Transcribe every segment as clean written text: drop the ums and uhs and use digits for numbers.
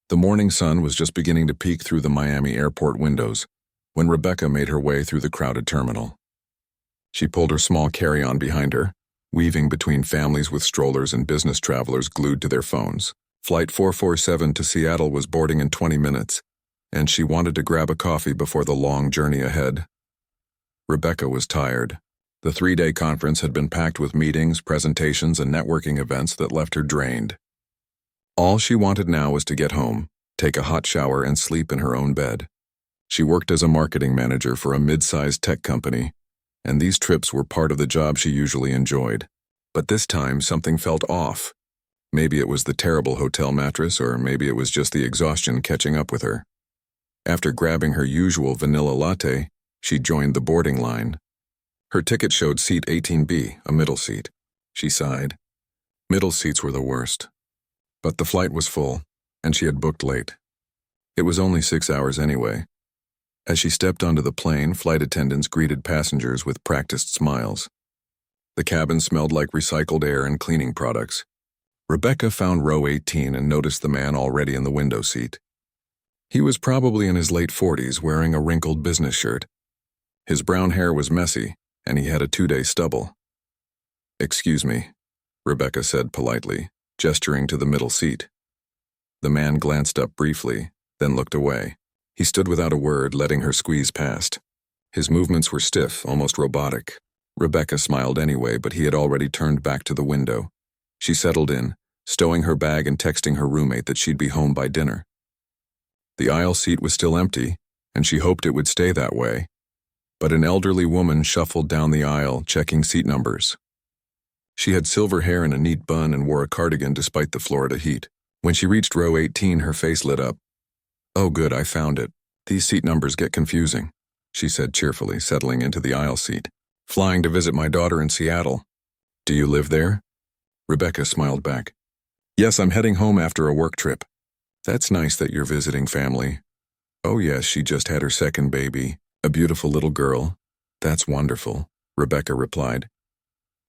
The morning sun was just beginning to peek through the Miami airport windows when Rebecca made her way through the crowded terminal. She pulled her small carry-on behind her, weaving between families with strollers and business travelers glued to their phones. Flight 447 to Seattle was boarding in 20 minutes, and she wanted to grab a coffee before the long journey ahead. Rebecca was tired. The 3-day conference had been packed with meetings, presentations, and networking events that left her drained. All she wanted now was to get home, take a hot shower, and sleep in her own bed. She worked as a marketing manager for a mid-sized tech company, and these trips were part of the job she usually enjoyed. But this time, something felt off. Maybe it was the terrible hotel mattress, or maybe it was just the exhaustion catching up with her. After grabbing her usual vanilla latte, she joined the boarding line. Her ticket showed seat 18B, a middle seat. She sighed. Middle seats were the worst. But the flight was full, and she had booked late. It was only 6 hours anyway. As she stepped onto the plane, flight attendants greeted passengers with practiced smiles. The cabin smelled like recycled air and cleaning products. Rebecca found row 18 and noticed the man already in the window seat. He was probably in his late 40s, wearing a wrinkled business shirt. His brown hair was messy, and he had a 2-day stubble. "Excuse me," Rebecca said politely, gesturing to the middle seat. The man glanced up briefly, then looked away. He stood without a word, letting her squeeze past. His movements were stiff, almost robotic. Rebecca smiled anyway, but he had already turned back to the window. She settled in, stowing her bag and texting her roommate that she'd be home by dinner. The aisle seat was still empty, and she hoped it would stay that way. But an elderly woman shuffled down the aisle, checking seat numbers. She had silver hair in a neat bun and wore a cardigan despite the Florida heat. When she reached row 18, her face lit up. "Oh good, I found it. These seat numbers get confusing," she said cheerfully, settling into the aisle seat. "Flying to visit my daughter in Seattle." "Do you live there?" Rebecca smiled back. "Yes, I'm heading home after a work trip." "That's nice that you're visiting family." "Oh yes, she just had her second baby, a beautiful little girl." "That's wonderful," Rebecca replied.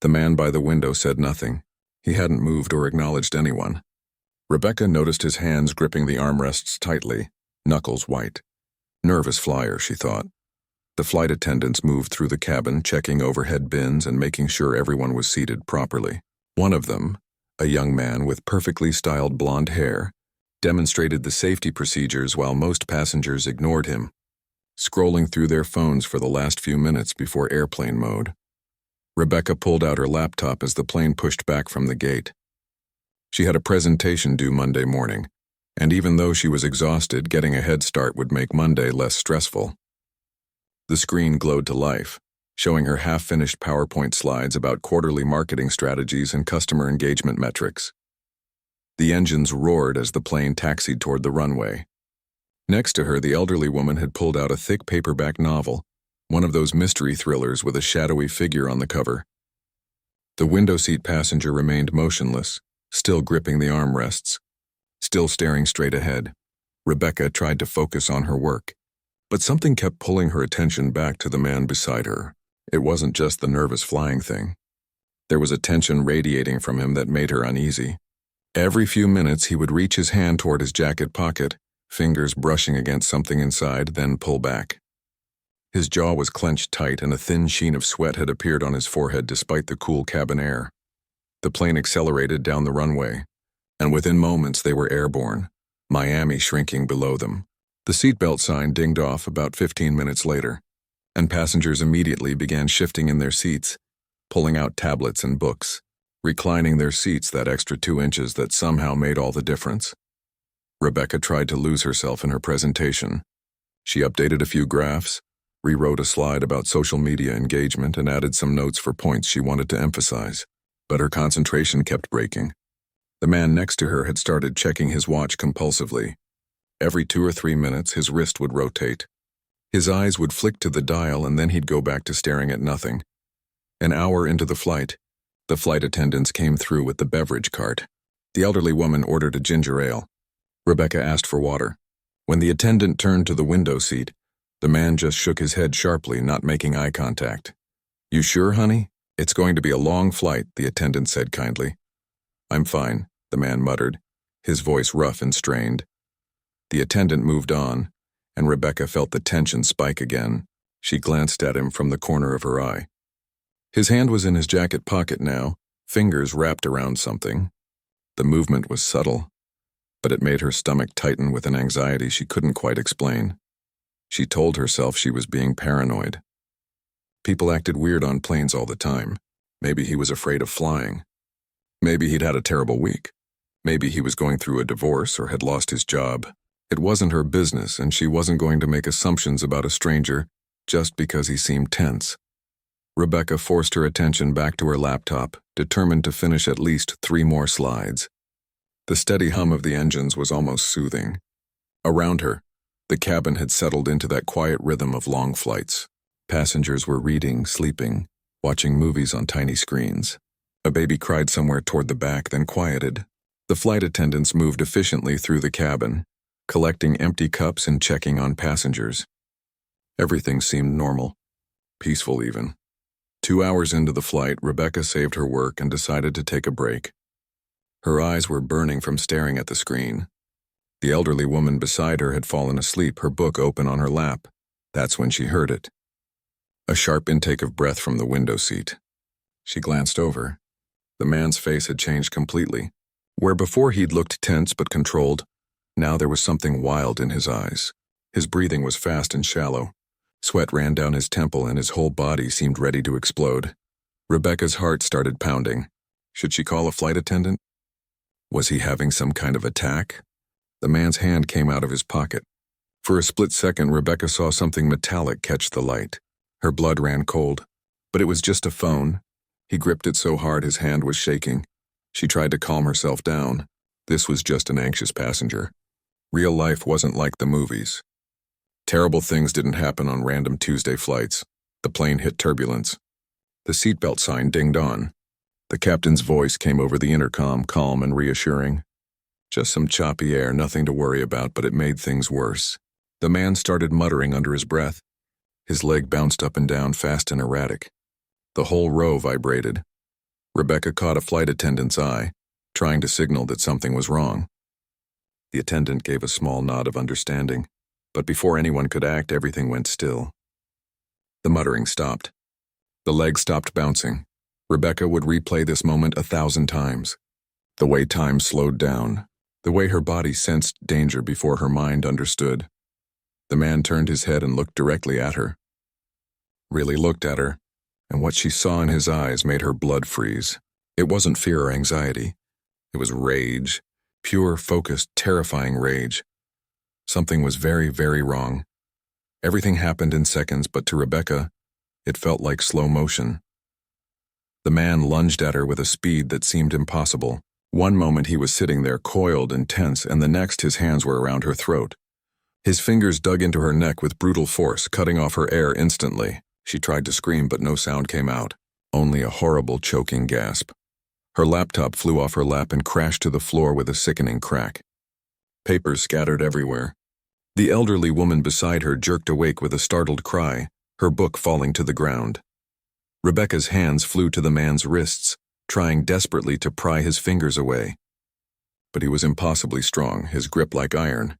The man by the window said nothing. He hadn't moved or acknowledged anyone. Rebecca noticed his hands gripping the armrests tightly, knuckles white. Nervous flyer, she thought. The flight attendants moved through the cabin, checking overhead bins and making sure everyone was seated properly. One of them, a young man with perfectly styled blonde hair, demonstrated the safety procedures while most passengers ignored him, scrolling through their phones for the last few minutes before airplane mode. Rebecca pulled out her laptop as the plane pushed back from the gate. She had a presentation due Monday morning, and even though she was exhausted, getting a head start would make Monday less stressful. The screen glowed to life, showing her half-finished PowerPoint slides about quarterly marketing strategies and customer engagement metrics. The engines roared as the plane taxied toward the runway. Next to her, the elderly woman had pulled out a thick paperback novel, one of those mystery thrillers with a shadowy figure on the cover. The window seat passenger remained motionless, still gripping the armrests, still staring straight ahead. Rebecca tried to focus on her work, but something kept pulling her attention back to the man beside her. It wasn't just the nervous flying thing. There was a tension radiating from him that made her uneasy. Every few minutes he would reach his hand toward his jacket pocket, fingers brushing against something inside, then pull back. His jaw was clenched tight and a thin sheen of sweat had appeared on his forehead despite the cool cabin air. The plane accelerated down the runway, and within moments they were airborne, Miami shrinking below them. The seatbelt sign dinged off about 15 minutes later, and passengers immediately began shifting in their seats, pulling out tablets and books, reclining their seats that extra 2 inches that somehow made all the difference. Rebecca tried to lose herself in her presentation. She updated a few graphs, rewrote a slide about social media engagement, and added some notes for points she wanted to emphasize. But her concentration kept breaking. The man next to her had started checking his watch compulsively. Every 2 or 3 minutes, his wrist would rotate. His eyes would flick to the dial, and then he'd go back to staring at nothing. An hour into the flight attendants came through with the beverage cart. The elderly woman ordered a ginger ale. Rebecca asked for water. When the attendant turned to the window seat, the man just shook his head sharply, not making eye contact. "You sure, honey? It's going to be a long flight," the attendant said kindly. "I'm fine," the man muttered, his voice rough and strained. The attendant moved on, and Rebecca felt the tension spike again. She glanced at him from the corner of her eye. His hand was in his jacket pocket now, fingers wrapped around something. The movement was subtle, but it made her stomach tighten with an anxiety she couldn't quite explain. She told herself she was being paranoid. People acted weird on planes all the time. Maybe he was afraid of flying. Maybe he'd had a terrible week. Maybe he was going through a divorce or had lost his job. It wasn't her business, and she wasn't going to make assumptions about a stranger just because he seemed tense. Rebecca forced her attention back to her laptop, determined to finish at least 3 more slides. The steady hum of the engines was almost soothing. Around her, the cabin had settled into that quiet rhythm of long flights. Passengers were reading, sleeping, watching movies on tiny screens. A baby cried somewhere toward the back, then quieted. The flight attendants moved efficiently through the cabin, collecting empty cups and checking on passengers. Everything seemed normal, peaceful even. 2 hours into the flight, Rebecca saved her work and decided to take a break. Her eyes were burning from staring at the screen. The elderly woman beside her had fallen asleep, her book open on her lap. That's when she heard it. A sharp intake of breath from the window seat. She glanced over. The man's face had changed completely. Where before he'd looked tense but controlled, now there was something wild in his eyes. His breathing was fast and shallow. Sweat ran down his temple and his whole body seemed ready to explode. Rebecca's heart started pounding. Should she call a flight attendant? Was he having some kind of attack? The man's hand came out of his pocket. For a split second, Rebecca saw something metallic catch the light. Her blood ran cold. But it was just a phone. He gripped it so hard his hand was shaking. She tried to calm herself down. This was just an anxious passenger. Real life wasn't like the movies. Terrible things didn't happen on random Tuesday flights. The plane hit turbulence. The seatbelt sign dinged on. The captain's voice came over the intercom, calm and reassuring. Just some choppy air, nothing to worry about, but it made things worse. The man started muttering under his breath. His leg bounced up and down, fast and erratic. The whole row vibrated. Rebecca caught a flight attendant's eye, trying to signal that something was wrong. The attendant gave a small nod of understanding, but before anyone could act, everything went still. The muttering stopped. The leg stopped bouncing. Rebecca would replay this moment 1,000 times. The way time slowed down, the way her body sensed danger before her mind understood. The man turned his head and looked directly at her. Really looked at her, and what she saw in his eyes made her blood freeze. It wasn't fear or anxiety. It was rage, pure, focused, terrifying rage. Something was very, very wrong. Everything happened in seconds, but to Rebecca, it felt like slow motion. The man lunged at her with a speed that seemed impossible. One moment he was sitting there coiled and tense, and the next his hands were around her throat. His fingers dug into her neck with brutal force, cutting off her air instantly. She tried to scream, but no sound came out, only a horrible choking gasp. Her laptop flew off her lap and crashed to the floor with a sickening crack. Papers scattered everywhere. The elderly woman beside her jerked awake with a startled cry, her book falling to the ground. Rebecca's hands flew to the man's wrists, trying desperately to pry his fingers away. But he was impossibly strong, his grip like iron.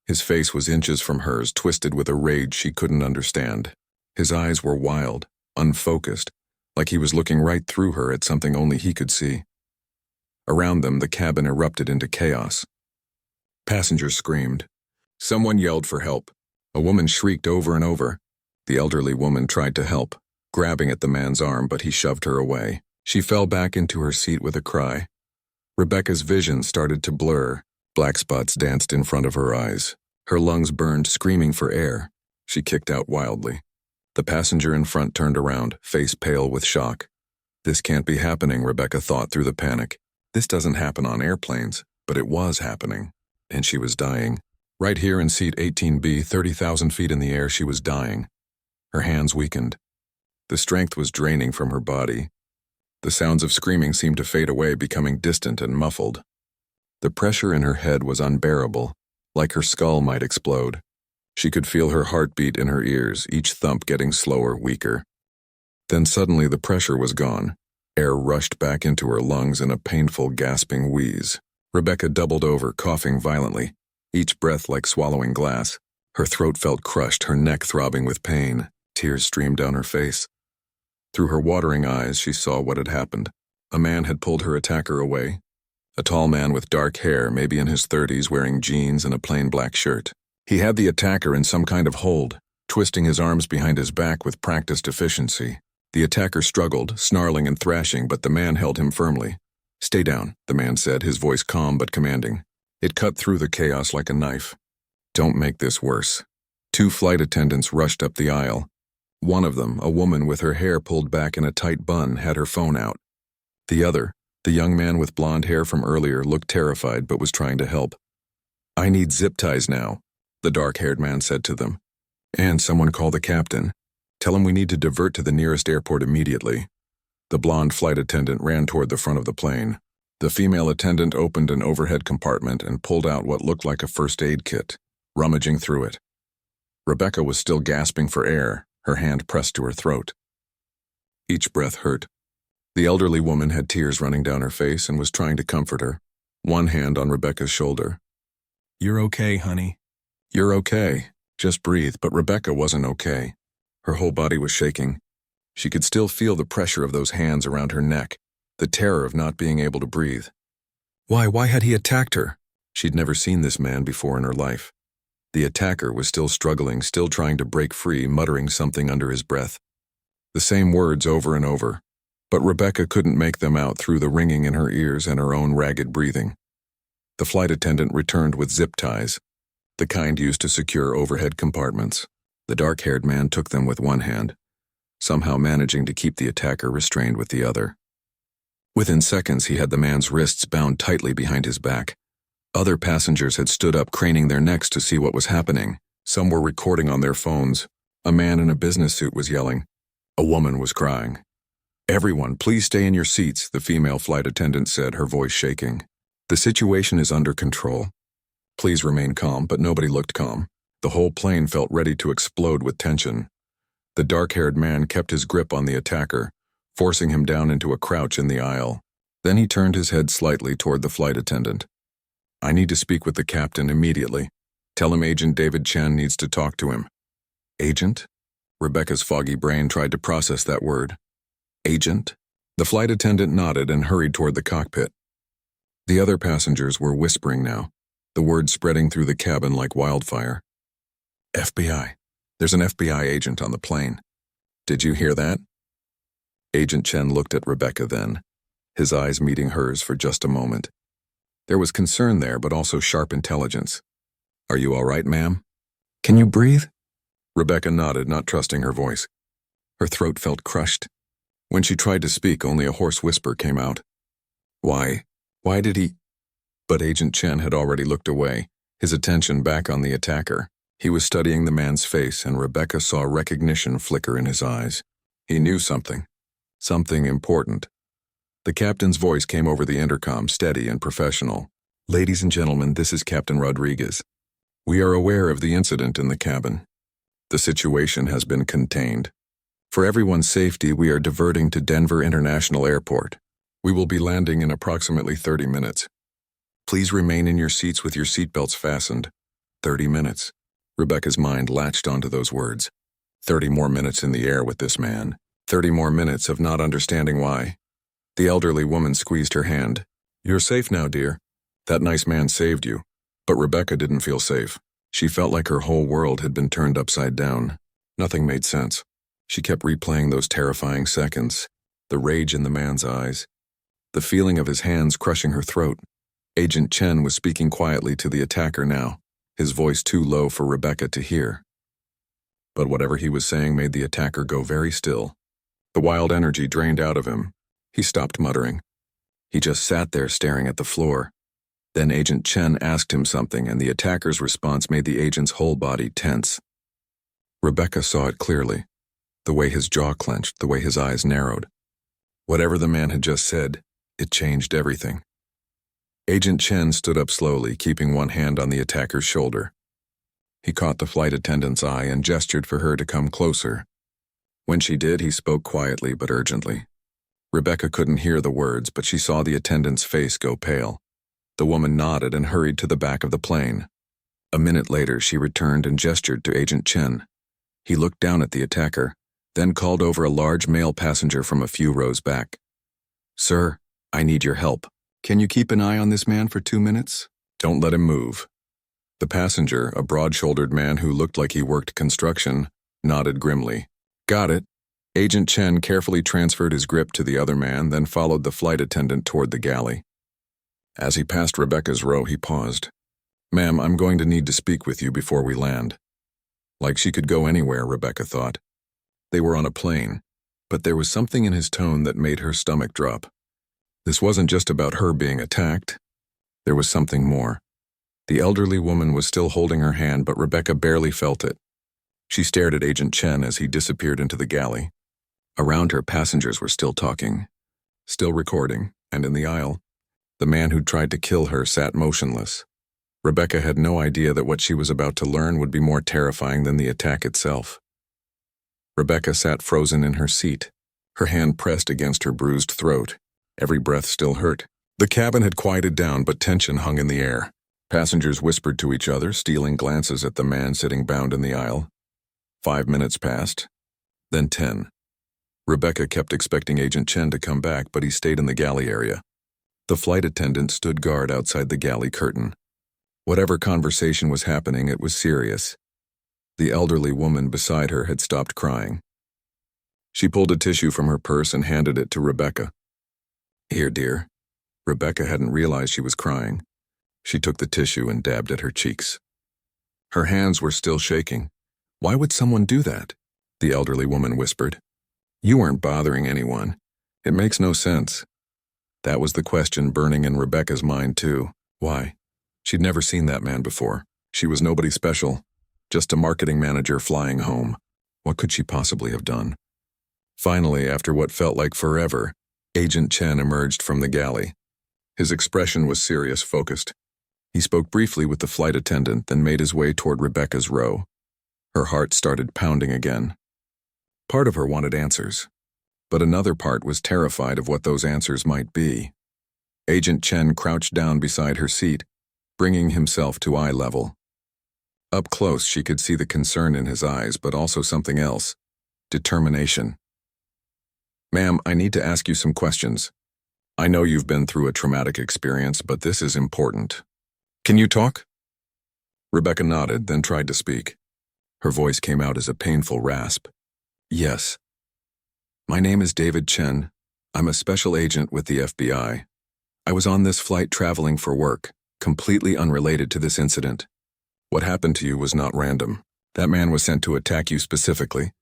His face was inches from hers, twisted with a rage she couldn't understand. His eyes were wild, unfocused, like he was looking right through her at something only he could see. Around them, the cabin erupted into chaos. Passengers screamed. Someone yelled for help. A woman shrieked over and over. The elderly woman tried to help, grabbing at the man's arm, but he shoved her away. She fell back into her seat with a cry. Rebecca's vision started to blur. Black spots danced in front of her eyes. Her lungs burned, screaming for air. She kicked out wildly. The passenger in front turned around, face pale with shock. This can't be happening, Rebecca thought through the panic. This doesn't happen on airplanes, but it was happening. And she was dying. Right here in seat 18B, 30,000 feet in the air, she was dying. Her hands weakened. The strength was draining from her body. The sounds of screaming seemed to fade away, becoming distant and muffled. The pressure in her head was unbearable, like her skull might explode. She could feel her heartbeat in her ears, each thump getting slower, weaker. Then suddenly the pressure was gone. Air rushed back into her lungs in a painful, gasping wheeze. Rebecca doubled over, coughing violently. each breath like swallowing glass. Her throat felt crushed, her neck throbbing with pain. Tears streamed down her face. Through her watering eyes, she saw what had happened. A man had pulled her attacker away. A tall man with dark hair, maybe in his 30s, wearing jeans and a plain black shirt. He had the attacker in some kind of hold, twisting his arms behind his back with practiced efficiency. The attacker struggled, snarling and thrashing, but the man held him firmly. "Stay down," the man said, his voice calm but commanding. It cut through the chaos like a knife. "Don't make this worse." Two flight attendants rushed up the aisle. One of them, a woman with her hair pulled back in a tight bun, had her phone out. The other, the young man with blonde hair from earlier, looked terrified but was trying to help. "I need zip ties now," the dark-haired man said to them. "And someone call the captain. Tell him we need to divert to the nearest airport immediately." The blonde flight attendant ran toward the front of the plane. The female attendant opened an overhead compartment and pulled out what looked like a first aid kit, rummaging through it. Rebecca was still gasping for air, her hand pressed to her throat. Each breath hurt. The elderly woman had tears running down her face and was trying to comfort her, one hand on Rebecca's shoulder. "You're okay, honey. You're okay. Just breathe." But Rebecca wasn't okay. Her whole body was shaking. She could still feel the pressure of those hands around her neck, the terror of not being able to breathe. Why had he attacked her? She'd never seen this man before in her life. The attacker was still struggling, still trying to break free, muttering something under his breath. The same words over and over, but Rebecca couldn't make them out through the ringing in her ears and her own ragged breathing. The flight attendant returned with zip ties, the kind used to secure overhead compartments. The dark-haired man took them with one hand, somehow managing to keep the attacker restrained with the other. Within seconds, he had the man's wrists bound tightly behind his back. Other passengers had stood up, craning their necks to see what was happening. Some were recording on their phones. A man in a business suit was yelling. A woman was crying. "Everyone, please stay in your seats," the female flight attendant said, her voice shaking. "The situation is under control. Please remain calm," but nobody looked calm. The whole plane felt ready to explode with tension. The dark-haired man kept his grip on the attacker, forcing him down into a crouch in the aisle. Then he turned his head slightly toward the flight attendant. "I need to speak with the captain immediately. Tell him Agent David Chen needs to talk to him." "Agent?" Rebecca's foggy brain tried to process that word. "Agent?" The flight attendant nodded and hurried toward the cockpit. The other passengers were whispering now, the words spreading through the cabin like wildfire. "FBI. There's an FBI agent on the plane. Did you hear that?" Agent Chen looked at Rebecca then, his eyes meeting hers for just a moment. There was concern there, but also sharp intelligence. "Are you all right, ma'am? Can you breathe?" Rebecca nodded, not trusting her voice. Her throat felt crushed. When she tried to speak, only a hoarse whisper came out. Why did he?" But Agent Chen had already looked away, his attention back on the attacker. He was studying the man's face, and Rebecca saw recognition flicker in his eyes. He knew something important. The captain's voice came over the intercom, steady and professional. "Ladies and gentlemen, this is Captain Rodriguez. We are aware of the incident in the cabin. The situation has been contained. For everyone's safety, we are diverting to Denver International Airport. We will be landing in approximately 30 minutes. Please remain in your seats with your seatbelts fastened. 30 minutes. Rebecca's mind latched onto those words. 30 more minutes in the air with this man. 30 more minutes of not understanding why. The elderly woman squeezed her hand. "You're safe now, dear. That nice man saved you." But Rebecca didn't feel safe. She felt like her whole world had been turned upside down. Nothing made sense. She kept replaying those terrifying seconds, the rage in the man's eyes, the feeling of his hands crushing her throat. Agent Chen was speaking quietly to the attacker now, his voice too low for Rebecca to hear. But whatever he was saying made the attacker go very still. The wild energy drained out of him. He stopped muttering. He just sat there staring at the floor. Then Agent Chen asked him something, and the attacker's response made the agent's whole body tense. Rebecca saw it clearly, the way his jaw clenched, the way his eyes narrowed. Whatever the man had just said, it changed everything. Agent Chen stood up slowly, keeping one hand on the attacker's shoulder. He caught the flight attendant's eye and gestured for her to come closer. When she did, he spoke quietly but urgently. Rebecca couldn't hear the words, but she saw the attendant's face go pale. The woman nodded and hurried to the back of the plane. A minute later, she returned and gestured to Agent Chen. He looked down at the attacker, then called over a large male passenger from a few rows back. "Sir, I need your help. Can you keep an eye on this man for 2 minutes? Don't let him move." The passenger, a broad-shouldered man who looked like he worked construction, nodded grimly. "Got it." Agent Chen carefully transferred his grip to the other man, then followed the flight attendant toward the galley. As he passed Rebecca's row, he paused. "Ma'am, I'm going to need to speak with you before we land." Like she could go anywhere, Rebecca thought. They were on a plane, but there was something in his tone that made her stomach drop. This wasn't just about her being attacked. There was something more. The elderly woman was still holding her hand, but Rebecca barely felt it. She stared at Agent Chen as he disappeared into the galley. Around her, passengers were still talking, still recording, and in the aisle, the man who'd tried to kill her sat motionless. Rebecca had no idea that what she was about to learn would be more terrifying than the attack itself. Rebecca sat frozen in her seat, her hand pressed against her bruised throat. Every breath still hurt. The cabin had quieted down, but tension hung in the air. Passengers whispered to each other, stealing glances at the man sitting bound in the aisle. 5 minutes passed, then 10. Rebecca kept expecting Agent Chen to come back, but he stayed in the galley area. The flight attendant stood guard outside the galley curtain. Whatever conversation was happening, it was serious. The elderly woman beside her had stopped crying. She pulled a tissue from her purse and handed it to Rebecca. "Here, dear." Rebecca hadn't realized she was crying. She took the tissue and dabbed at her cheeks. Her hands were still shaking. "Why would someone do that?" the elderly woman whispered. "You weren't bothering anyone. It makes no sense." That was the question burning in Rebecca's mind, too. Why? She'd never seen that man before. She was nobody special, just a marketing manager flying home. What could she possibly have done? Finally, after what felt like forever, Agent Chen emerged from the galley. His expression was serious, focused. He spoke briefly with the flight attendant, then made his way toward Rebecca's row. Her heart started pounding again. Part of her wanted answers, but another part was terrified of what those answers might be. Agent Chen crouched down beside her seat, bringing himself to eye level. Up close, she could see the concern in his eyes, but also something else: determination. "Ma'am, I need to ask you some questions. I know you've been through a traumatic experience, but this is important. Can you talk?" Rebecca nodded, then tried to speak. Her voice came out as a painful rasp. "Yes. My name is David Chen. I'm a special agent with the FBI. I was on this flight traveling for work, completely unrelated to this incident. What happened to you was not random. That man was sent to attack you specifically."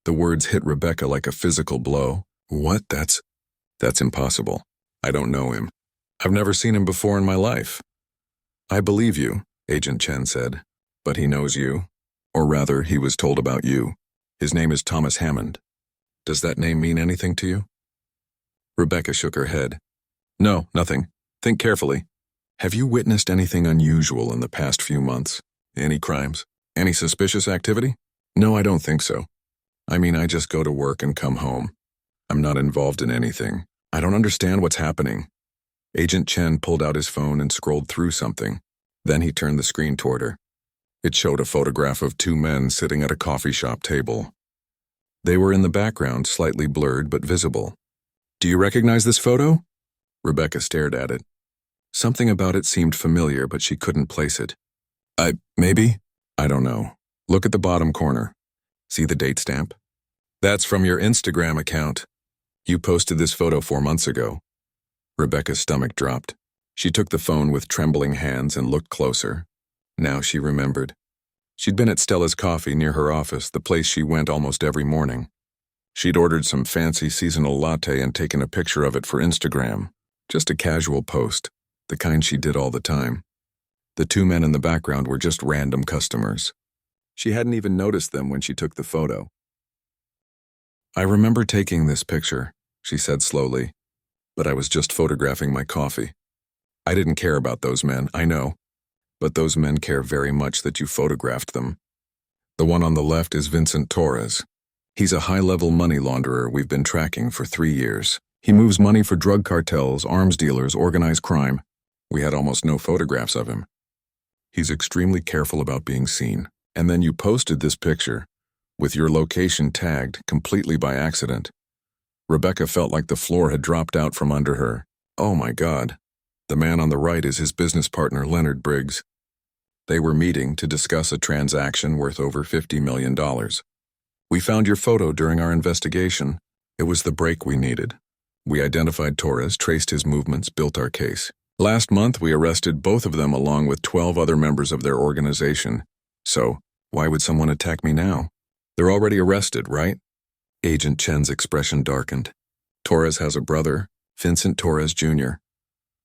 The words hit Rebecca like a physical blow. "What? That's impossible. I don't know him. I've never seen him before in my life." "I believe you," Agent Chen said, "but he knows you. Or rather, he was told about you. His name is Thomas Hammond. Does that name mean anything to you?" Rebecca shook her head. "No, nothing. Think carefully. Have you witnessed anything unusual in the past few months? Any crimes? Any suspicious activity?" "No, I don't think so. I mean, I just go to work and come home. I'm not involved in anything. I don't understand what's happening." Agent Chen pulled out his phone and scrolled through something. Then he turned the screen toward her. It showed a photograph of 2 men sitting at a coffee shop table. They were in the background, slightly blurred but visible. "Do you recognize this photo?" Rebecca stared at it. Something about it seemed familiar, but she couldn't place it. Maybe? I don't know. Look at the bottom corner. See the date stamp? That's from your Instagram account. You posted this photo 4 months ago." Rebecca's stomach dropped. She took the phone with trembling hands and looked closer. Now she remembered. She'd been at Stella's Coffee near her office, the place she went almost every morning. She'd ordered some fancy seasonal latte and taken a picture of it for Instagram. Just a casual post, the kind she did all the time. The 2 men in the background were just random customers. She hadn't even noticed them when she took the photo. "I remember taking this picture," she said slowly, "but I was just photographing my coffee. I didn't care about those men, I know, but those men care very much that you photographed them. The one on the left is Vincent Torres. He's a high-level money launderer we've been tracking for 3 years. He moves money for drug cartels, arms dealers, organized crime. We had almost no photographs of him." He's extremely careful about being seen. And then you posted this picture, with your location tagged completely by accident. Rebecca felt like the floor had dropped out from under her. Oh my God. The man on the right is his business partner, Leonard Briggs. They were meeting to discuss a transaction worth over $50 million. We found your photo during our investigation. It was the break we needed. We identified Torres, traced his movements, built our case. Last month, we arrested both of them along with 12 other members of their organization. So, why would someone attack me now? They're already arrested, right? Agent Chen's expression darkened. Torres has a brother, Vincent Torres Jr.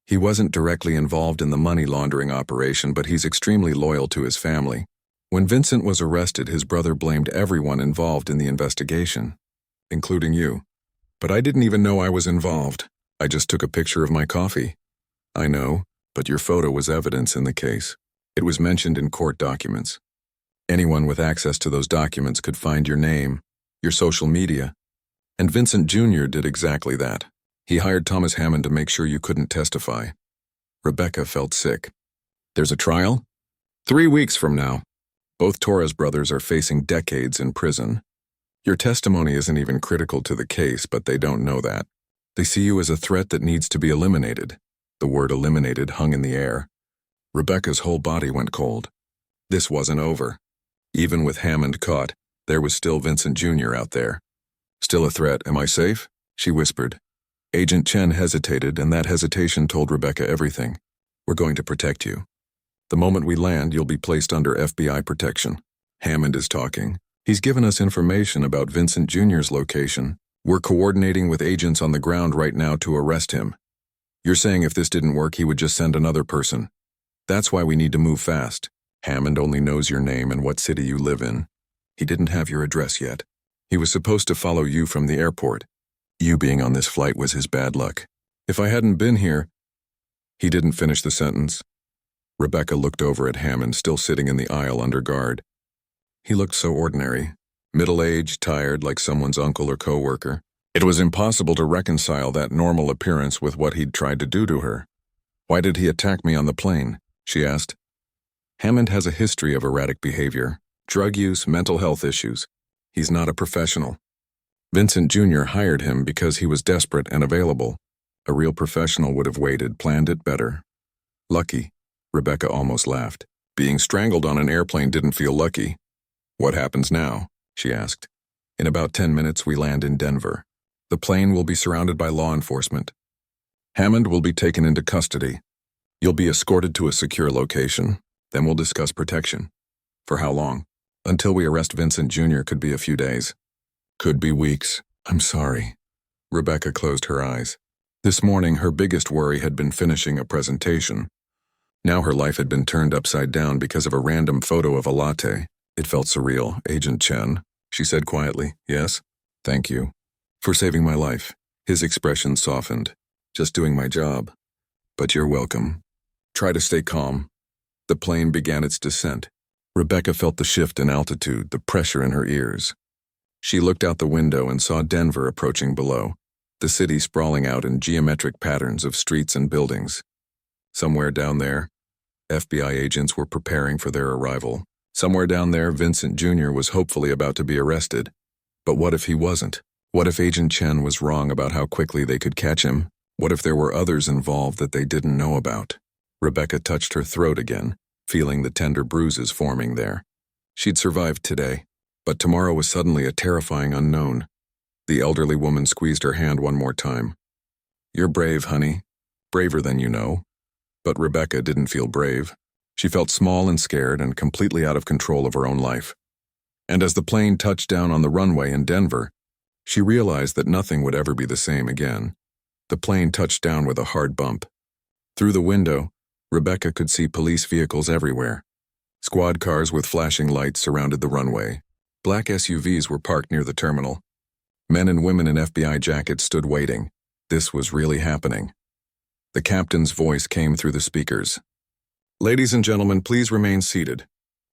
He wasn't directly involved in the money laundering operation, but he's extremely loyal to his family. When Vincent was arrested, his brother blamed everyone involved in the investigation, including you. But I didn't even know I was involved. I just took a picture of my coffee. I know, but your photo was evidence in the case. It was mentioned in court documents. Anyone with access to those documents could find your name, your social media. And Vincent Jr. did exactly that. He hired Thomas Hammond to make sure you couldn't testify. Rebecca felt sick. There's a trial? 3 weeks from now. Both Torres brothers are facing decades in prison. Your testimony isn't even critical to the case, but they don't know that. They see you as a threat that needs to be eliminated. The word eliminated hung in the air. Rebecca's whole body went cold. This wasn't over. Even with Hammond caught, there was still Vincent Jr. out there. Still a threat, am I safe? She whispered. Agent Chen hesitated, and that hesitation told Rebecca everything. We're going to protect you. The moment we land, you'll be placed under FBI protection. Hammond is talking. He's given us information about Vincent Jr.'s location. We're coordinating with agents on the ground right now to arrest him. You're saying if this didn't work, he would just send another person. That's why we need to move fast. Hammond only knows your name and what city you live in. He didn't have your address yet. He was supposed to follow you from the airport. You being on this flight was his bad luck. If I hadn't been here... He didn't finish the sentence. Rebecca looked over at Hammond, still sitting in the aisle under guard. He looked so ordinary, middle-aged, tired, like someone's uncle or coworker. It was impossible to reconcile that normal appearance with what he'd tried to do to her. Why did he attack me on the plane? She asked. Hammond has a history of erratic behavior, drug use, mental health issues. He's not a professional. Vincent Jr. hired him because he was desperate and available. A real professional would have waited, planned it better. Lucky. Rebecca almost laughed. Being strangled on an airplane didn't feel lucky. What happens now? She asked. In about 10 minutes, we land in Denver. The plane will be surrounded by law enforcement. Hammond will be taken into custody. You'll be escorted to a secure location. Then we'll discuss protection. For how long? Until we arrest Vincent Jr. could be a few days. Could be weeks. I'm sorry. Rebecca closed her eyes. This morning, her biggest worry had been finishing a presentation. Now her life had been turned upside down because of a random photo of a latte. It felt surreal. Agent Chen, she said quietly. Yes? Thank you. For saving my life. His expression softened. Just doing my job. But you're welcome. Try to stay calm. The plane began its descent. Rebecca felt the shift in altitude, the pressure in her ears. She looked out the window and saw Denver approaching below, the city sprawling out in geometric patterns of streets and buildings. Somewhere down there, FBI agents were preparing for their arrival. Somewhere down there, Vincent Jr. was hopefully about to be arrested. But what if he wasn't? What if Agent Chen was wrong about how quickly they could catch him? What if there were others involved that they didn't know about? Rebecca touched her throat again, feeling the tender bruises forming there. She'd survived today, but tomorrow was suddenly a terrifying unknown. The elderly woman squeezed her hand one more time. You're brave, honey. Braver than you know. But Rebecca didn't feel brave. She felt small and scared and completely out of control of her own life. And as the plane touched down on the runway in Denver, she realized that nothing would ever be the same again. The plane touched down with a hard bump. Through the window, Rebecca could see police vehicles everywhere. Squad cars with flashing lights surrounded the runway. Black SUVs were parked near the terminal. Men and women in FBI jackets stood waiting. This was really happening. The captain's voice came through the speakers. Ladies and gentlemen, please remain seated.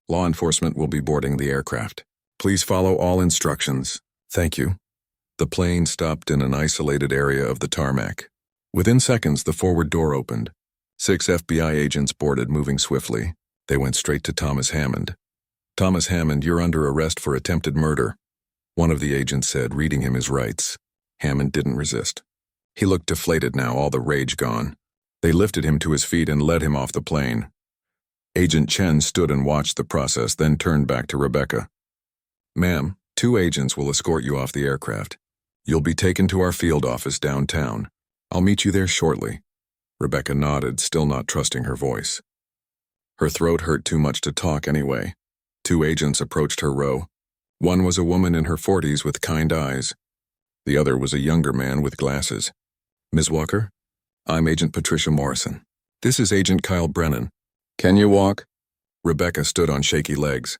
Law enforcement will be boarding the aircraft. Please follow all instructions. Thank you. The plane stopped in an isolated area of the tarmac. Within seconds, the forward door opened. 6 FBI agents boarded, moving swiftly. They went straight to Thomas Hammond. "Thomas Hammond, you're under arrest for attempted murder," one of the agents said, reading him his rights. Hammond didn't resist. He looked deflated now, all the rage gone. They lifted him to his feet and led him off the plane. Agent Chen stood and watched the process, then turned back to Rebecca. "Ma'am, 2 agents will escort you off the aircraft. You'll be taken to our field office downtown. I'll meet you there shortly." Rebecca nodded, still not trusting her voice. Her throat hurt too much to talk anyway. 2 agents approached her row. One was a woman in her 40s with kind eyes. The other was a younger man with glasses. "Ms. Walker, I'm Agent Patricia Morrison. This is Agent Kyle Brennan. Can you walk?" Rebecca stood on shaky legs.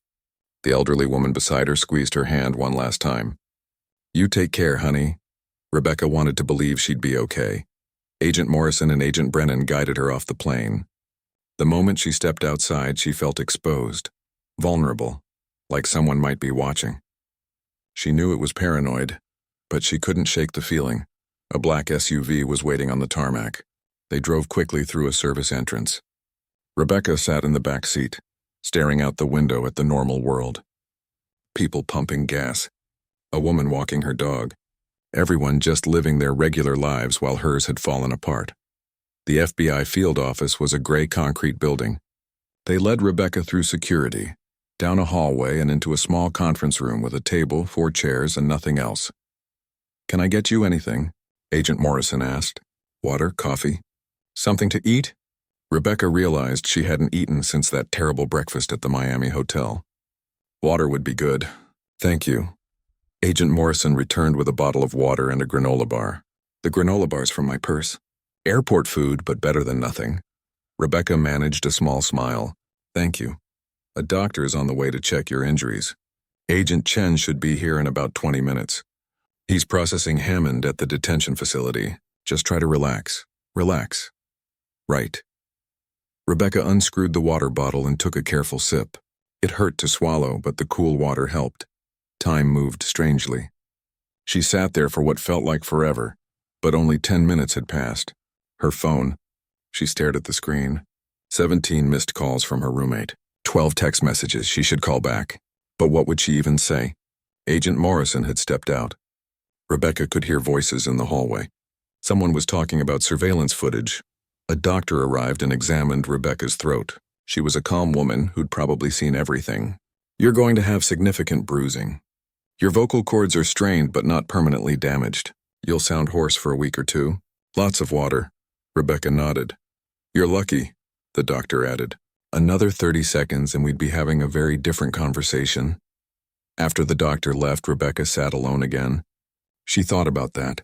The elderly woman beside her squeezed her hand one last time. "You take care, honey." Rebecca wanted to believe she'd be okay. Agent Morrison and Agent Brennan guided her off the plane. The moment she stepped outside, she felt exposed, vulnerable, like someone might be watching. She knew it was paranoid, but she couldn't shake the feeling. A black SUV was waiting on the tarmac. They drove quickly through a service entrance. Rebecca sat in the back seat, staring out the window at the normal world. People pumping gas. A woman walking her dog. Everyone just living their regular lives while hers had fallen apart. The FBI field office was a gray concrete building. They led Rebecca through security, down a hallway and into a small conference room with a table, 4 chairs, and nothing else. "Can I get you anything?" Agent Morrison asked. "Water, coffee? Something to eat?" Rebecca realized she hadn't eaten since that terrible breakfast at the Miami hotel. "Water would be good. Thank you." Agent Morrison returned with a bottle of water and a granola bar. "The granola bar's from my purse. Airport food, but better than nothing." Rebecca managed a small smile. "Thank you. A doctor is on the way to check your injuries. Agent Chen should be here in about 20 minutes. He's processing Hammond at the detention facility. Just try to relax. Relax." "Right." Rebecca unscrewed the water bottle and took a careful sip. It hurt to swallow, but the cool water helped. Time moved strangely. She sat there for what felt like forever, but only 10 minutes had passed. Her phone. She stared at the screen. 17 missed calls from her roommate. 12 text messages she should call back. But what would she even say? Agent Morrison had stepped out. Rebecca could hear voices in the hallway. Someone was talking about surveillance footage. A doctor arrived and examined Rebecca's throat. She was a calm woman who'd probably seen everything. "You're going to have significant bruising. Your vocal cords are strained but not permanently damaged. You'll sound hoarse for a week or 2. Lots of water." Rebecca nodded. "You're lucky," the doctor added. "Another 30 seconds and we'd be having a very different conversation." After the doctor left, Rebecca sat alone again. She thought about that.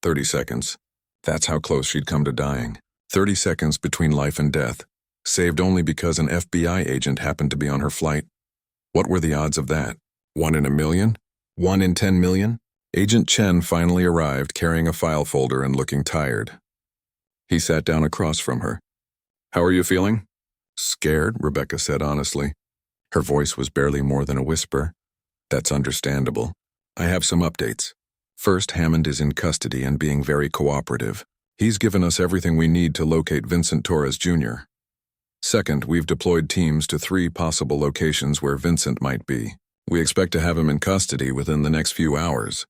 30 seconds. That's how close she'd come to dying. 30 seconds between life and death, saved only because an FBI agent happened to be on her flight. What were the odds of that? 1 in a million? 1 in 10 million? Agent Chen finally arrived, carrying a file folder and looking tired. He sat down across from her. "How are you feeling?" "Scared," Rebecca said honestly. Her voice was barely more than a whisper. "That's understandable. I have some updates. First, Hammond is in custody and being very cooperative. He's given us everything we need to locate Vincent Torres Jr. Second, we've deployed teams to 3 possible locations where Vincent might be. We expect to have him in custody within the next few hours.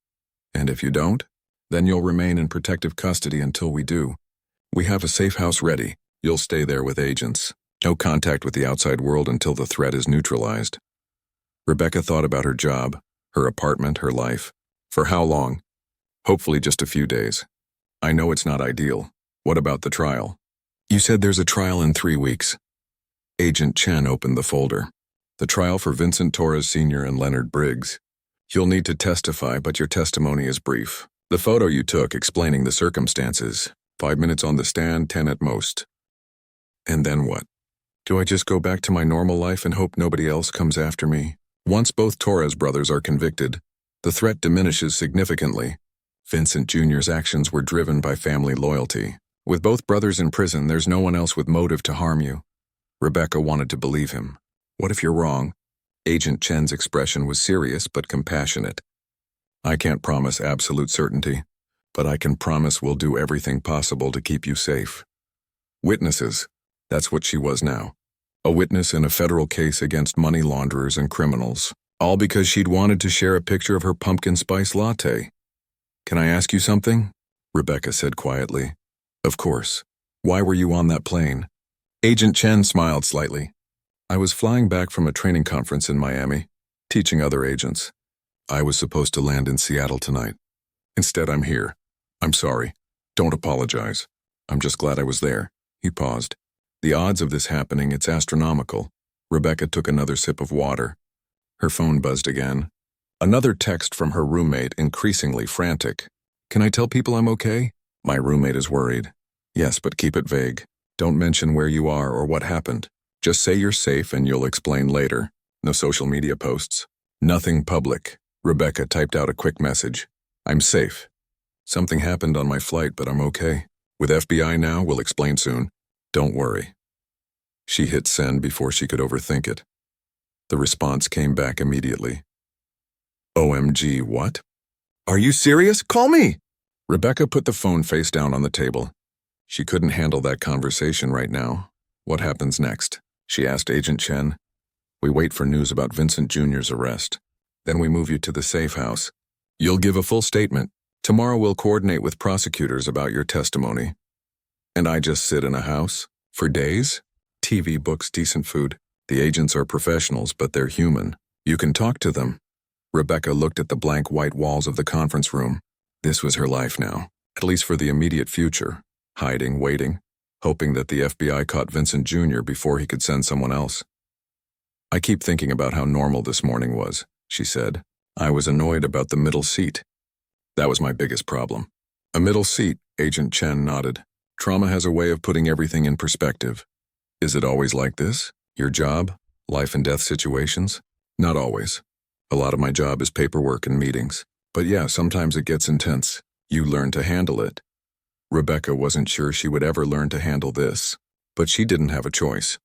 And if you don't, then you'll remain in protective custody until we do. We have a safe house ready. You'll stay there with agents. No contact with the outside world until the threat is neutralized." Rebecca thought about her job, her apartment, her life. For how long? Hopefully just a few days. "I know it's not ideal. What about the trial?" "You said there's a trial in 3 weeks." Agent Chen opened the folder. "The trial for Vincent Torres Sr. and Leonard Briggs. You'll need to testify, but your testimony is brief. The photo you took explaining the circumstances. 5 minutes on the stand, 10 at most." "And then what? Do I just go back to my normal life and hope nobody else comes after me?" Once both Torres brothers are convicted, the threat diminishes significantly. Vincent Jr.'s actions were driven by family loyalty. With both brothers in prison, there's no one else with motive to harm you. Rebecca wanted to believe him. "What if you're wrong?" Agent Chen's expression was serious but compassionate. "I can't promise absolute certainty, but I can promise we'll do everything possible to keep you safe." Witnesses. That's what she was now. a witness in a federal case against money launderers and criminals, all because she'd wanted to share a picture of her pumpkin spice latte. "Can I ask you something?" Rebecca said quietly. "Of course. Why were you on that plane?" Agent Chen smiled slightly. "I was flying back from a training conference in Miami, teaching other agents. I was supposed to land in Seattle tonight. Instead, I'm here. I'm sorry. Don't apologize. I'm just glad I was there." He paused. "The odds of this happening, it's astronomical." Rebecca took another sip of water. Her phone buzzed again. Another text from her roommate, increasingly frantic. "Can I tell people I'm okay? My roommate is worried." "Yes, but keep it vague. Don't mention where you are or what happened. Just say you're safe and you'll explain later. No social media posts. Nothing public." Rebecca typed out a quick message. "I'm safe. Something happened on my flight, but I'm okay. With FBI now, we'll explain soon. Don't worry." She hit send before she could overthink it. The response came back immediately. "OMG, what? Are you serious? Call me!" Rebecca put the phone face down on the table. She couldn't handle that conversation right now. "What happens next?" she asked Agent Chen. "We wait for news about Vincent Jr.'s arrest. Then we move you to the safe house. You'll give a full statement. Tomorrow we'll coordinate with prosecutors about your testimony. And I just sit in a house? For days? TV, books, decent food. The agents are professionals, but they're human. You can talk to them." Rebecca looked at the blank white walls of the conference room. This was her life now, at least for the immediate future. Hiding, waiting, hoping that the FBI caught Vincent Jr. before he could send someone else. "I keep thinking about how normal this morning was," she said. "I was annoyed about the middle seat. That was my biggest problem." "A middle seat," Agent Chen nodded. "Trauma has a way of putting everything in perspective." "Is it always like this? Your job? Life and death situations?" "Not always. A lot of my job is paperwork and meetings. But yeah, sometimes it gets intense. You learn to handle it." Rebecca wasn't sure she would ever learn to handle this, but she didn't have a choice.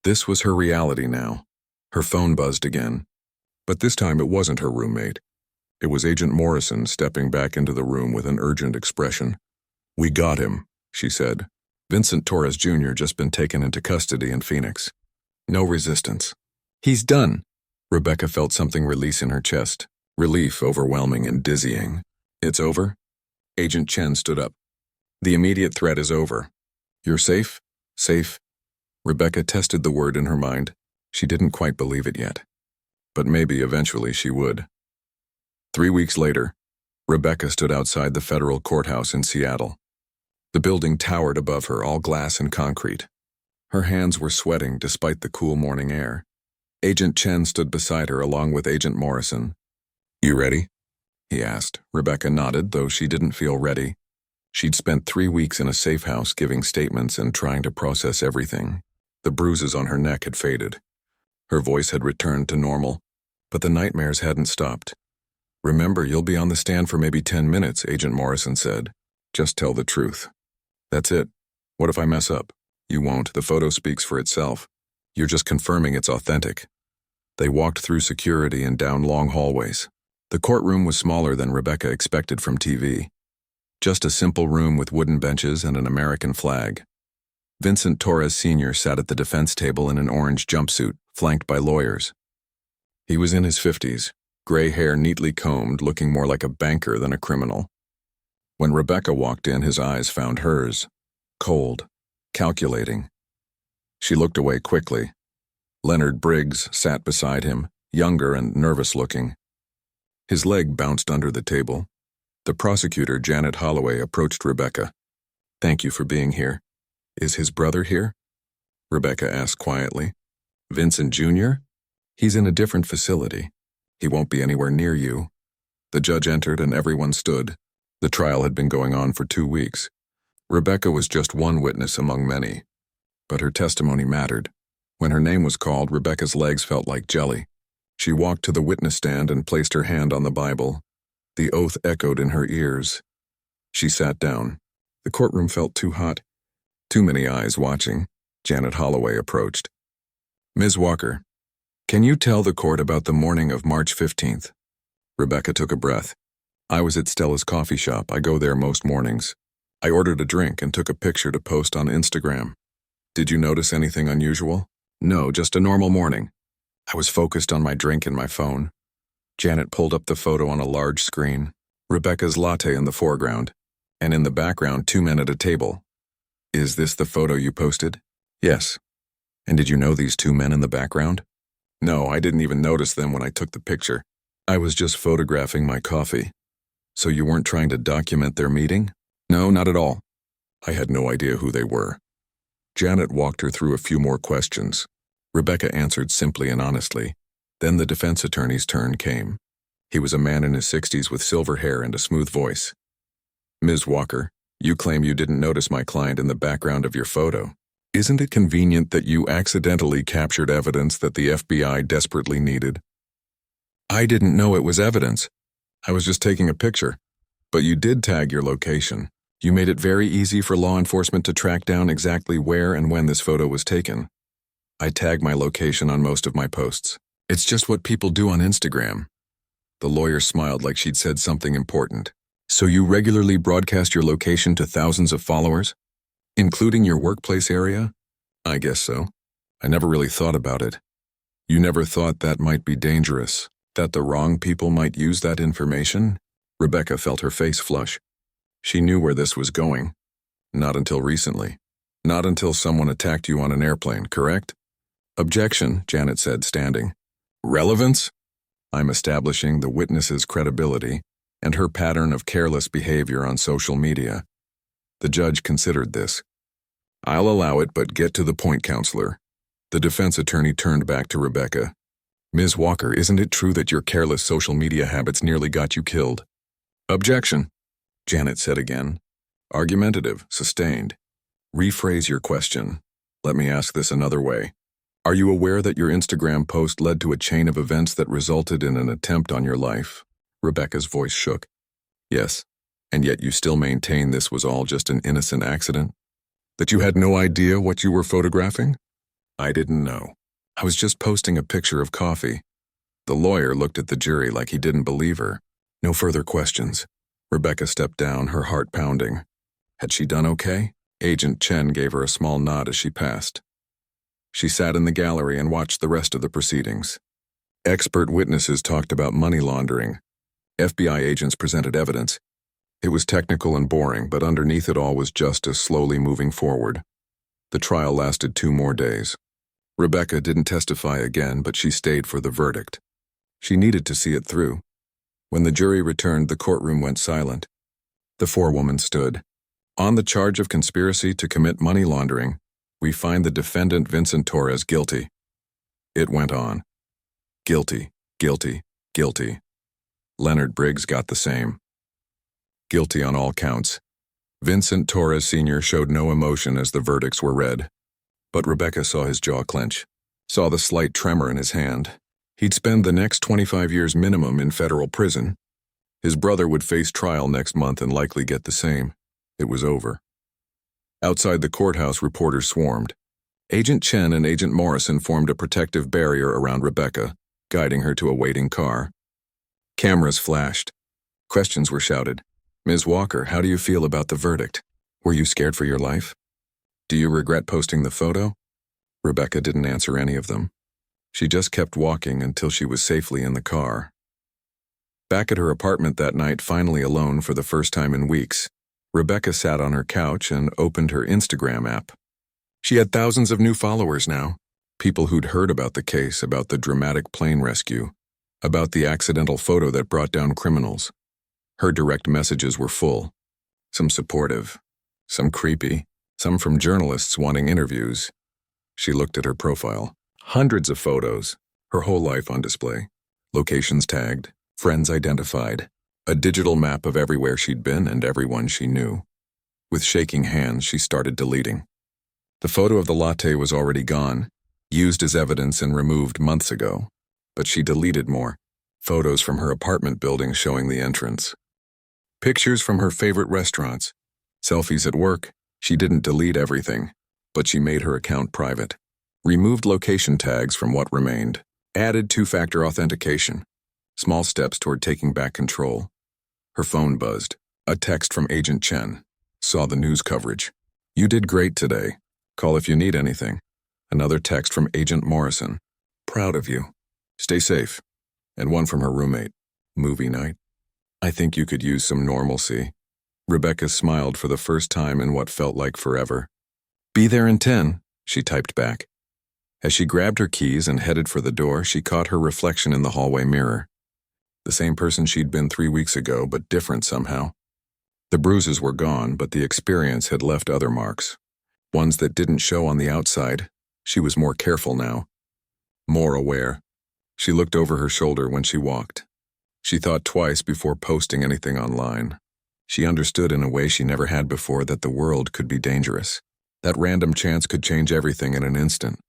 This was her reality now. Her phone buzzed again. But this time it wasn't her roommate. It was Agent Morrison stepping back into the room with an urgent expression. "We got him," she said. "Vincent Torres Jr. just been taken into custody in Phoenix. No resistance. He's done." Rebecca felt something release in her chest. Relief, overwhelming and dizzying. "It's over?" Agent Chen stood up. "The immediate threat is over. You're safe? Safe?" Rebecca tested the word in her mind. She didn't quite believe it yet. But maybe eventually she would. 3 weeks later, Rebecca stood outside the federal courthouse in Seattle. The building towered above her, all glass and concrete. Her hands were sweating despite the cool morning air. Agent Chen stood beside her along with Agent Morrison. "You ready?" he asked. Rebecca nodded, though she didn't feel ready. She'd spent 3 weeks in a safe house giving statements and trying to process everything. The bruises on her neck had faded. Her voice had returned to normal, but the nightmares hadn't stopped. "Remember, you'll be on the stand for maybe 10 minutes, Agent Morrison said. "Just tell the truth. That's it. What if I mess up?" "You won't. The photo speaks for itself. You're just confirming it's authentic." They walked through security and down long hallways. The courtroom was smaller than Rebecca expected from TV. Just a simple room with wooden benches and an American flag. Vincent Torres Sr. sat at the defense table in an orange jumpsuit, flanked by lawyers. He was in his 50s, gray hair neatly combed, looking more like a banker than a criminal. When Rebecca walked in, his eyes found hers, cold, calculating. She looked away quickly. Leonard Briggs sat beside him, younger and nervous-looking. His leg bounced under the table. The prosecutor, Janet Holloway, approached Rebecca. "Thank you for being here. Is his brother here?" Rebecca asked quietly. "Vincent Jr.? He's in a different facility. He won't be anywhere near you." The judge entered and everyone stood. The trial had been going on for 2 weeks. Rebecca was just one witness among many. But her testimony mattered. When her name was called, Rebecca's legs felt like jelly. She walked to the witness stand and placed her hand on the Bible. The oath echoed in her ears. She sat down. The courtroom felt too hot. Too many eyes watching. Janet Holloway approached. "Ms. Walker, can you tell the court about the morning of March 15th? Rebecca took a breath. "I was at Stella's coffee shop. I go there most mornings. I ordered a drink and took a picture to post on Instagram. Did you notice anything unusual?" No, just a normal morning. I was focused on my drink and my phone. Janet pulled up the photo on a large screen. Rebecca's latte in the foreground, and in the background 2 men at a table. Is this the photo you posted? Yes. And did you know these 2 men in the background? No, I didn't even notice them when I took the picture. I was just photographing my coffee. So you weren't trying to document their meeting? No, not at all. I had no idea who they were. Janet walked her through a few more questions. Rebecca answered simply and honestly. Then the defense attorney's turn came. He was a man in his 60s with silver hair and a smooth voice. Ms. Walker, you claim you didn't notice my client in the background of your photo. Isn't it convenient that you accidentally captured evidence that the FBI desperately needed? I didn't know it was evidence. I was just taking a picture. But you did tag your location. You made it very easy for law enforcement to track down exactly where and when this photo was taken. I tag my location on most of my posts. It's just what people do on Instagram. The lawyer smiled like she'd said something important. So you regularly broadcast your location to thousands of followers? Including your workplace area? I guess so. I never really thought about it. You never thought that might be dangerous, that the wrong people might use that information? Rebecca felt her face flush. She knew where this was going. Not until recently. Not until someone attacked you on an airplane, correct? Objection, Janet said, standing. Relevance? I'm establishing the witness's credibility and her pattern of careless behavior on social media. The judge considered this. I'll allow it, but get to the point, counselor. The defense attorney turned back to Rebecca. Ms. Walker, isn't it true that your careless social media habits nearly got you killed? Objection, Janet said again. Argumentative, sustained. Rephrase your question. Let me ask this another way. Are you aware that your Instagram post led to a chain of events that resulted in an attempt on your life? Rebecca's voice shook. Yes, and yet you still maintain this was all just an innocent accident? That you had no idea what you were photographing? I didn't know. I was just posting a picture of coffee. The lawyer looked at the jury like he didn't believe her. No further questions. Rebecca stepped down, her heart pounding. Had she done okay? Agent Chen gave her a small nod as she passed. She sat in the gallery and watched the rest of the proceedings. Expert witnesses talked about money laundering. FBI agents presented evidence. It was technical and boring, but underneath it all was justice slowly moving forward. The trial lasted 2 more days. Rebecca didn't testify again, but she stayed for the verdict. She needed to see it through. When the jury returned, the courtroom went silent. The forewoman stood. On the charge of conspiracy to commit money laundering, we find the defendant Vincent Torres guilty. It went on. Guilty, guilty, guilty. Leonard Briggs got the same. Guilty on all counts. Vincent Torres Sr. showed no emotion as the verdicts were read. But Rebecca saw his jaw clench, saw the slight tremor in his hand. He'd spend the next 25 years minimum in federal prison. His brother would face trial next month and likely get the same. It was over. Outside the courthouse, reporters swarmed. Agent Chen and Agent Morrison formed a protective barrier around Rebecca, guiding her to a waiting car. Cameras flashed. Questions were shouted. Ms. Walker, how do you feel about the verdict? Were you scared for your life? Do you regret posting the photo? Rebecca didn't answer any of them. She just kept walking until she was safely in the car. Back at her apartment that night, finally alone for the first time in weeks, Rebecca sat on her couch and opened her Instagram app. She had thousands of new followers now, people who'd heard about the case, about the dramatic plane rescue, about the accidental photo that brought down criminals. Her direct messages were full, some supportive, some creepy, some from journalists wanting interviews. She looked at her profile. Hundreds of photos, her whole life on display, locations tagged, friends identified, a digital map of everywhere she'd been and everyone she knew. With shaking hands, she started deleting. The photo of the latte was already gone, used as evidence and removed months ago, but she deleted more. Photos from her apartment building showing the entrance. Pictures from her favorite restaurants. Selfies at work. She didn't delete everything, but she made her account private. Removed location tags from what remained. Added 2-factor authentication. Small steps toward taking back control. Her phone buzzed. A text from Agent Chen. Saw the news coverage. You did great today. Call if you need anything. Another text from Agent Morrison. Proud of you. Stay safe. And one from her roommate. Movie night. I think you could use some normalcy. Rebecca smiled for the first time in what felt like forever. Be there in 10, she typed back. As she grabbed her keys and headed for the door, she caught her reflection in the hallway mirror. The same person she'd been 3 weeks ago, but different somehow. The bruises were gone, but the experience had left other marks. Ones that didn't show on the outside. She was more careful now. More aware. She looked over her shoulder when she walked. She thought twice before posting anything online. She understood in a way she never had before that the world could be dangerous. That random chance could change everything in an instant.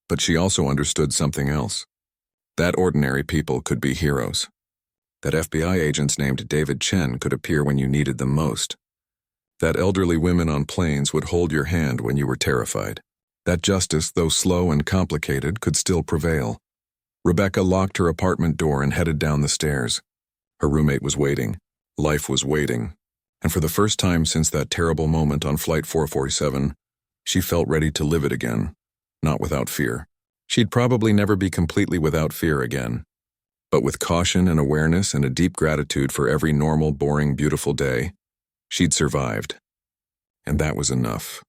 But she also understood something else. That ordinary people could be heroes. That FBI agents named David Chen could appear when you needed them most. That elderly women on planes would hold your hand when you were terrified. That justice, though slow and complicated, could still prevail. Rebecca locked her apartment door and headed down the stairs. Her roommate was waiting. Life was waiting. And for the first time since that terrible moment on Flight 447, she felt ready to live it again. Not without fear. She'd probably never be completely without fear again. But with caution and awareness and a deep gratitude for every normal, boring, beautiful day, she'd survived. And that was enough.